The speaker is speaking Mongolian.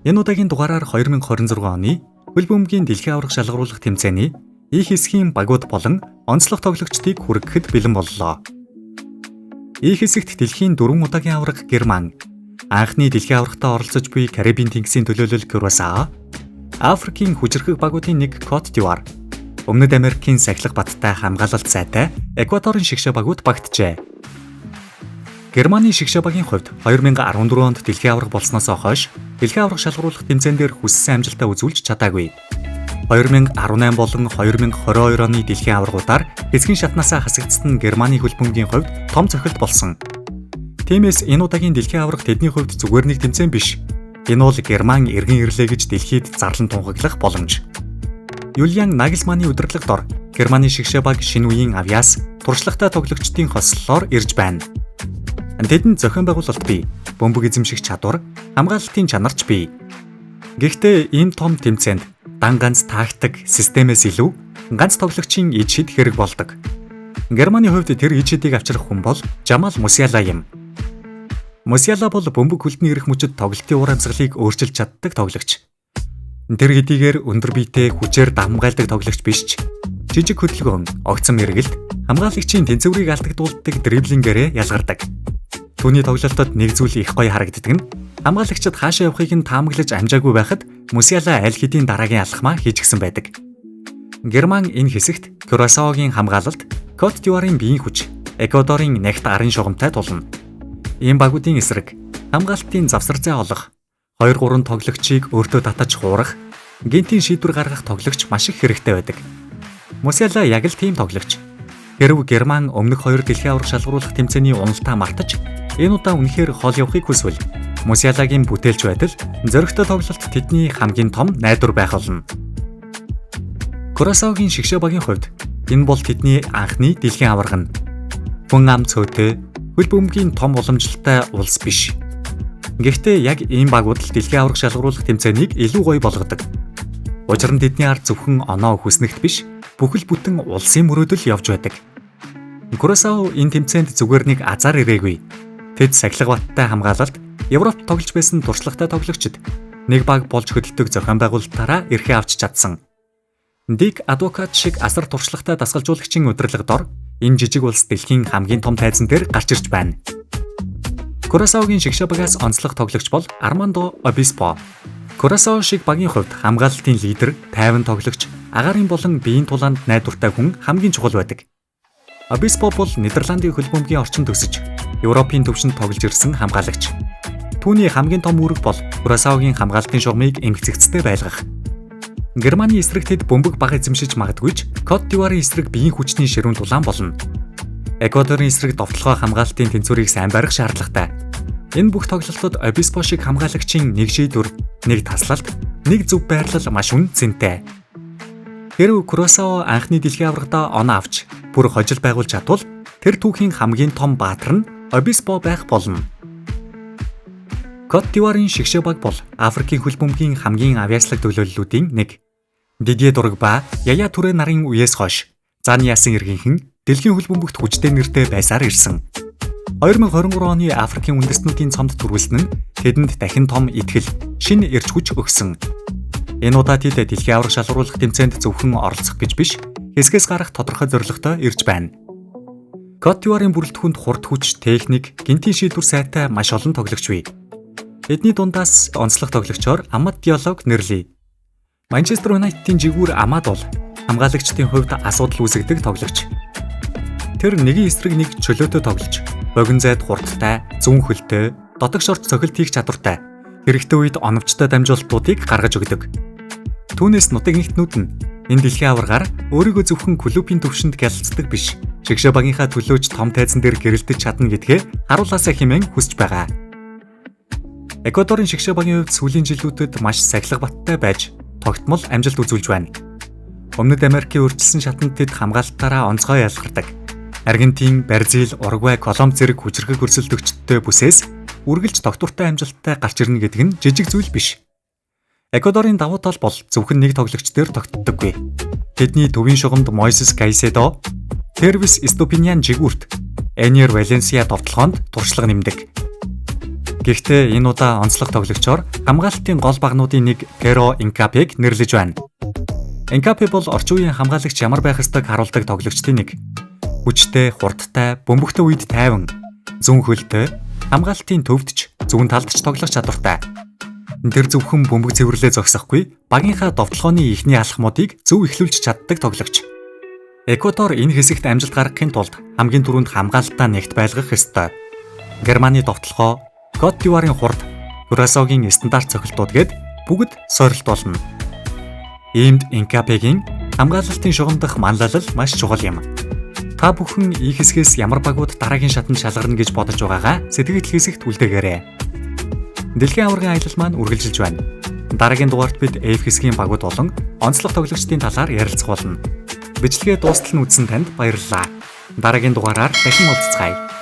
Энэ удаагийн дугаараар 2026 оны хөл бөмбөгийн дэлхийн аварга шалгаруулах тэмцээний их хэсгийн багууд болон онцлог тоглогчдыг хүргэхэд бэлэн боллоо. Их хэсэгт дэлхийн 4 удаагийн аварга Герман, анхны дэлхийн аваргатаа оролцож буй Карибын тэнгисийн төлөөлөл Кюрасао, Африкийн хүчирхэг багуудын нэг Кот д'Ивуар, Өмнөд Америкийн сахилга баттай хамгаалалт сайтай Эквадорын шигшээ багууд багтжээ. Германы шигшээ багийн хувьд 2014 онд дэлхийн аварга болсноос хойш дэлхийн аварга шалгаруулах тэмцээн дээр хүссэн амжилтаа үзүүлж чадаагүй. 2018 болон 2022 оны дэлхийн аваргуудаар эцгийн шатнаасаа хасагдсан Германы хөл бөмбөгийн хувьд том цохилт болсон. Тиймээс энэ удаагийн дэлхийн аварга тэдний хувьд зүгээр нэг тэмцээн биш. Энэ бол Герман эргэн ирлээ гэж дэлхийд зарлан тунхаглах боломж. Юлиан Нагельсманы удирдлагад ор Германы шигшээ баг шинэ үеийн авьяас туршлагатай тоглогчдын хослолоор ирж байна. Тэдэнд зохион байгуулалт бий, бөмбөг эзэмших чадвар, хамгаалалтын чанарч бий. Гэхдээ ийм том тэмцээнд дан ганц тактик системээс илүү ганц тоглогчийн ид шид хэрэг болдог. Германы хувьд тэр ид шидийг авчрах хүн бол Жамал Мусиала юм. Мусиала бол бөмбөг хөлдний ирэх мөчөд тоглолтын уур амьсгалыг өөрчилж чаддаг тоглогч. Тэр хэдийгээр өндөр биетэй хүчээр дамгаалдаг тоглогч биш ч жижиг хөдөлгөөн, огцом эргэлт, хамгаалагчийн тэнцвэрийг алдагдуулдаг дриблингээрээ ялгардаг. Түүний тоглолтод нэг зүйл их гоё харагддаг нь хамгаалагчид хаашаа явахыг нь таамаглаж амжаагүй байхад Мусиала аль хэдийн дараагийн алхмаа хийчихсэн байдаг. Герман энэ хэсэгт Кюрасаогийн хамгаалалт, Кот д'Ивуарын биеийн хүч, Эквадорын нягт арын шугамтай тулна. Ийм багуудын эсрэг хамгаалтын завсар зай олох, 2-3 тоглогчийг өөртөө татаж хуурах, гинтийн шийдвэр гаргах тоглогч маш их хэрэгтэй байдаг. Мусиала яг л тийм тоглогч. Хэрв Герман өмнөх 2 дэлхийн аварга шалгаруулах тэмцээний уналтаа мартаж энэ удаа үнэхээр хол явахыг хүсвэл Мусиалагийн бүтээлч байдал зөрөгтэй тоглолт тэдний хамгийн том найдвар байх болно. Кюрасаогийн шигшээ багийн хувьд энэ бол тэдний анхны дэлхийн аварга нь. Хүн ам цөөтэй, хөл бөмбөгийн том уламжлалтай улс биш. Гэхдээ яг ийм багууд л дэлхийн аварга шалгаруулах тэмцээнийг илүү гоё болгодог. Учир нь тэдний ард зөвхөн оноо хүснэгт биш, бүхэл бүтэн улсын мөрөөдөл явж байдаг. Кюрасао энэ тэмцээнд зүгээр нэг азар ирээгүй. Тэд сахилга баттай хамгаалалт, Европт тоглож байсан туршлагатай тоглогчид нэг баг болж хөдөлдөг зохион байгуулалтаараа эрхээ авч чадсан. Дик адвокат шиг асар туршлагатай дасгалжуулагчийн удирдлагад ор энэ жижиг улс дэлхийн хамгийн том тайзан дээр гарч ирж байна. Кюрасаогийн шигшээ багаас онцлог тоглогч бол Армандо Обиспо. Кюрасао шиг багийн хувьд хамгаалалтын лидер, тайван тоглогч, агаарын болон биеийн тулаанд найдвартай хүн хамгийн чухал байдаг. Обиспо бол Нидерландын хөл бөмбөгийн орчинд өсөж, Европын төвшөнд тоглож ирсэн хамгаалагч. Түүний хамгийн том үүрэг бол Кюрасаогийн хамгаалтын шугамыг эмгцэгцтэй байлгах. Германы эсрэг тэд бөмбөг баг эзэмшиж магадгүй ч Кот д'Ивуарын эсрэг биеийн хүчний ширүүн тулаан болно. Эквадорын эсрэг довтлогоо хамгаалтын тэнцвэрийг сайн барих шаардлагатай. Энэ бүх тоглолтод Обиспо шиг хамгаалагчийн нэг шийдвэр, нэг таслалт, нэг зөв байрлал маш үнэтэй. Хэрв Кюрасао анхны дэлхийн аваргадаа оноо авч бүр хожил байгуулж чадвал тэр түүхийн хамгийн том баатар нь Обиспо байх болно. Кот д'Ивуарын шигшээ баг бол Африкийн хөл бөмбөгийн хамгийн авьяаслаг төлөөллүүдийн нэг. Дидье Дрогба, Яя Туре нарын үеэс хойш зааны яасан иргэнхэн дэлхийн хөл бөмбөгт хүчтэй нэртэй байсаар ирсэн. 2023 оны Африкийн үндэстнүүдийн цомд түрүүлсэн нь тэдэнд дахин том итгэл, шинэ эрч хүч өгсөн. Энэ удаа тэд дэлхийн аварга шалгаруулах тэмцээнд зөвхөн оролцох гэж биш, хэсгээс гарах тодорхой зорилготой ирж байна. Кот д'Ивуарын бүрэлдэхүүнд хурд хүч, техник, гинтийн шийдвэр сайтай маш олон тоглогч бий. Эдний дундаас онцлог тоглогчоор Амад Диаллог нэрлэе. Манчестер Юнайтедийн жигүүр Амад бол хамгаалагчдын хувьд асуудал үүсгдэг тоглогч. Тэр нэгэн эсрэг нэг чөлөөтэй тоглож, богино зайд хурдтай, зүүн хөлтэй, дотог шорт цохилт хийх чадвартай, хэрэгтэй үед оновчтой дамжуулалтуудыг гаргаж өгдөг. Түүнээс нутаг нэгтнүүд нь энэ дэлхийн аваргаар өөрийгөө зөвхөн клубын төвшөнд гялцдаг биш, шигшээ багийнхаа төлөөж том тайзан дээр гэрэлтэж чадна гэдгээ харуулаасаа хэмээн хүсэж байгаа. Эквадорын шигшээ багийн хувьд сүүлийн жилүүдэд маш сахилга баттай байж тогтмол амжилт үзүүлж байна. Өмнөд Америкийн өөрчилсөн шатанд тэд хамгаалалтаараа онцгой ялгардаг. Аргентин, Бразил, Уругвай, Колумб зэрэг хүчирхэг өрсөлдөгчдтэй бүсээс үргэлж тогтвортой амжилттай гарч ирнэ гэдэг нь жижиг зүйл биш. Эквадорын давуу тал бол зөвхөн нэг тоглогч дээр тогтдоггүй. Тэдний төвийн шугамд Мойсес Кайседо, Тервис Ступиньян жигүүрт, Энер Валенсиа товтлогоонд туршлага нэмдэг. Гэхдээ энэ удаа онцлог тоглогчоор хамгаалалтын гол багнуудын нэг Перо Инкапег нэрлэж байна. Инкапе бол орчин үеийн хамгаалагч ямар байх ёстойг харуулдаг тоглогчдын нэг. Хүчтэй, хурдтай, бөмбөгтэй үед тайван, зүүн хөлтэй, хамгаалтын төвд ч зүүн талд ч тоглох чадвартай. Тэр зөвхөн бөмбөг цэвэрлээ зогсохгүй, багийнхаа довтлооны ихний алхмуудыг зөв эхлүүлж чаддаг тоглогч. Эквадор энэ хэсэгт амжилт гаргахын тулд хамгийн түрүүнд хамгаалалтаа нэгт байлгах ёстой. Германы довтлохоо, Кот д'Ивуарын хурд, Кюрасаогийн стандарт цохилтууд гээд бүгд сорилт болно. Иймд Инкапегийн хамгаалалтын шугамдах манлайлал маш чухал юм. Та бүхэн ಈ хэсгээс ямар багууд дараагийн шатанд шалгарна гэж бодож байгаагаа сэтгэл хэсэгт үлдээгээрэй. Дэлхийн аваргын аялал маань үргэлжилж байна. Дараагийн дугаарт бид F хэсгийн багууд болон онцлог тоглогчдын талаар ярилцах болно. Бичлэгээ дуустал нь үзсэн танд баярлалаа. Дараагийн дугаараар дахин уулзцгаая.